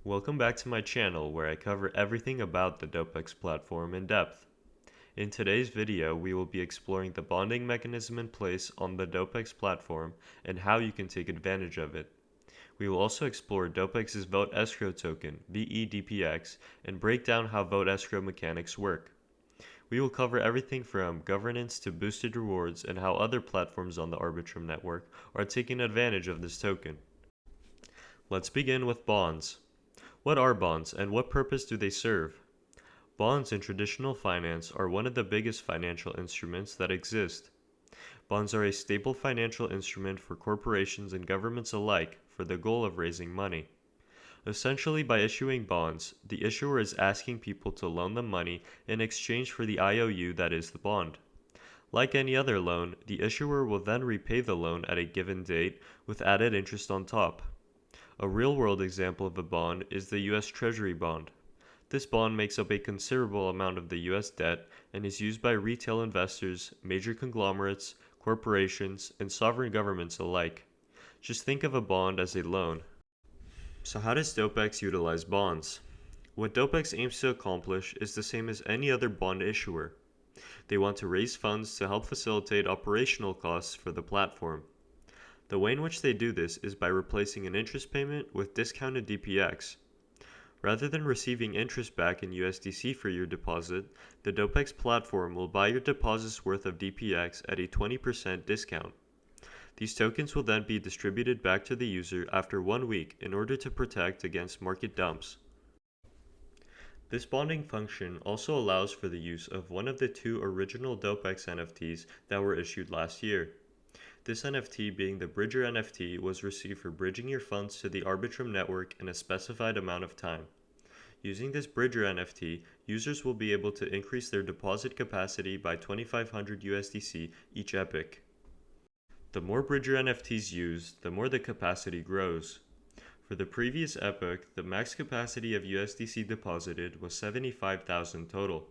Welcome back to my channel where I cover everything about the Dopex platform in depth. In today's video, we will be exploring the bonding mechanism in place on the Dopex platform and how you can take advantage of it. We will also explore Dopex's Vote Escrow token, VEDPX, and break down how Vote Escrow mechanics work. We will cover everything from governance to boosted rewards and how other platforms on the Arbitrum network are taking advantage of this token. Let's begin with bonds. What are bonds and what purpose do they serve? Bonds in traditional finance are one of the biggest financial instruments that exist. Bonds are a stable financial instrument for corporations and governments alike for the goal of raising money. Essentially, by issuing bonds, the issuer is asking people to loan them money in exchange for the IOU that is the bond. Like any other loan, the issuer will then repay the loan at a given date with added interest on top. A real-world example of a bond is the U.S. Treasury bond. This bond makes up a considerable amount of the U.S. debt and is used by retail investors, major conglomerates, corporations, and sovereign governments alike. Just think of a bond as a loan. So how does Dopex utilize bonds? What Dopex aims to accomplish is the same as any other bond issuer. They want to raise funds to help facilitate operational costs for the platform. The way in which they do this is by replacing an interest payment with discounted DPX. Rather than receiving interest back in USDC for your deposit, the Dopex platform will buy your deposit's worth of DPX at a 20% discount. These tokens will then be distributed back to the user after 1 week in order to protect against market dumps. This bonding function also allows for the use of one of the two original Dopex NFTs that were issued last year. This NFT, being the Bridger NFT, was received for bridging your funds to the Arbitrum network in a specified amount of time. Using this Bridger NFT, users will be able to increase their deposit capacity by 2,500 USDC each epoch. The more Bridger NFTs used, the more the capacity grows. For the previous epoch, the max capacity of USDC deposited was 75,000 total.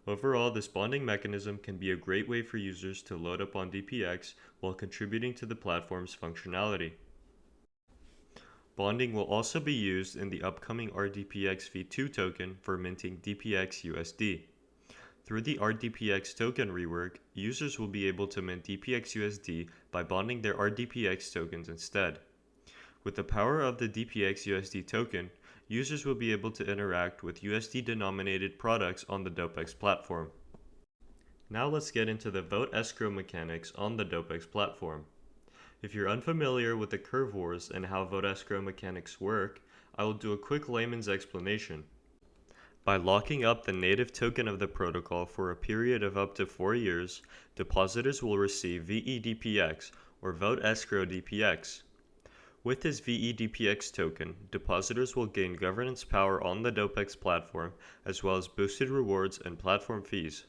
Overall, this bonding mechanism can be a great way for users to load up on DPX while contributing to the platform's functionality. Bonding will also be used in the upcoming RDPX v2 token for minting DPX USD. Through the RDPX token rework, users will be able to mint DPX USD by bonding their RDPX tokens instead. With the power of the DPX USD token, users will be able to interact with USD-denominated products on the Dopex platform. Now let's get into the Vote Escrow mechanics on the Dopex platform. If you're unfamiliar with the curve wars and how Vote Escrow mechanics work, I will do a quick layman's explanation. By locking up the native token of the protocol for a period of up to 4 years, depositors will receive VEDPX or Vote Escrow DPX. With this VEDPX token, depositors will gain governance power on the Dopex platform as well as boosted rewards and platform fees.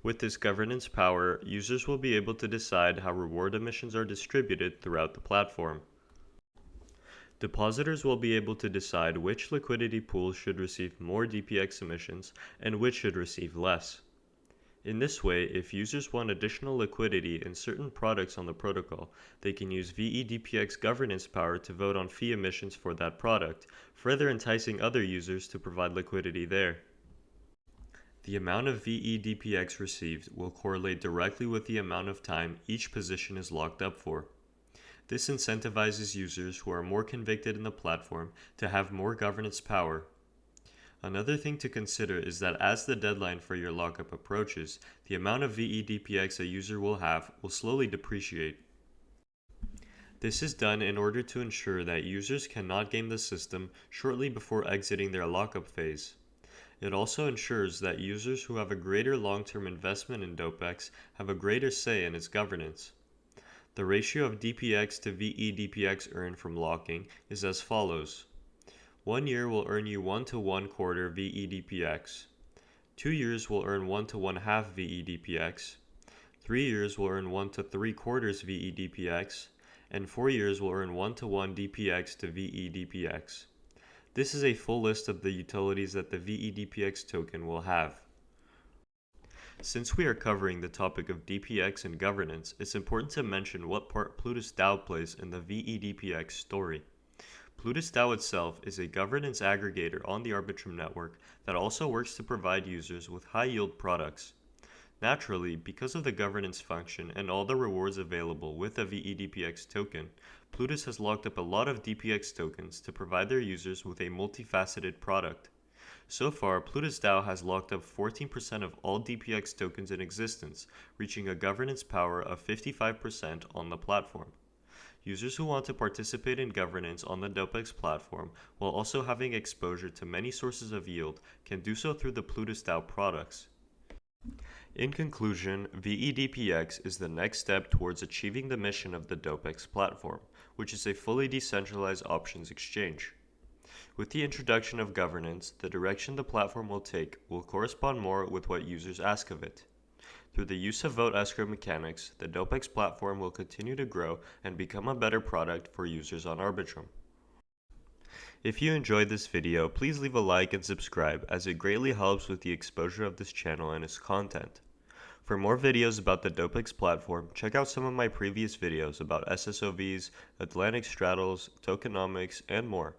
With this governance power, users will be able to decide how reward emissions are distributed throughout the platform. Depositors will be able to decide which liquidity pools should receive more DPX emissions and which should receive less. In this way, if users want additional liquidity in certain products on the protocol, they can use VEDPX governance power to vote on fee emissions for that product, further enticing other users to provide liquidity there. The amount of VEDPX received will correlate directly with the amount of time each position is locked up for. This incentivizes users who are more convicted in the platform to have more governance power. Another thing to consider is that as the deadline for your lockup approaches, the amount of VEDPX a user will have will slowly depreciate. This is done in order to ensure that users cannot game the system shortly before exiting their lockup phase. It also ensures that users who have a greater long-term investment in Dopex have a greater say in its governance. The ratio of DPX to VEDPX earned from locking is as follows. 1 year will earn you 1 to 1/4 VEDPX. 2 years will earn 1 to 1/2 VEDPX. 3 years will earn 1 to 3/4 VEDPX. And 4 years will earn 1 to 1 DPX to VEDPX. This is a full list of the utilities that the VEDPX token will have. Since we are covering the topic of DPX and governance, it's important to mention what part Plutus DAO plays in the VEDPX story. Plutus DAO itself is a governance aggregator on the Arbitrum network that also works to provide users with high-yield products. Naturally, because of the governance function and all the rewards available with a VEDPX token, Plutus has locked up a lot of DPX tokens to provide their users with a multifaceted product. So far, Plutus DAO has locked up 14% of all DPX tokens in existence, reaching a governance power of 55% on the platform. Users who want to participate in governance on the Dopex platform while also having exposure to many sources of yield can do so through the Plutus DAO products. In conclusion, VEDPX is the next step towards achieving the mission of the Dopex platform, which is a fully decentralized options exchange. With the introduction of governance, the direction the platform will take will correspond more with what users ask of it. Through the use of vote escrow mechanics, the Dopex platform will continue to grow and become a better product for users on Arbitrum. If you enjoyed this video, please leave a like and subscribe, as it greatly helps with the exposure of this channel and its content. For more videos about the Dopex platform, check out some of my previous videos about SSOVs, Atlantic straddles, tokenomics, and more.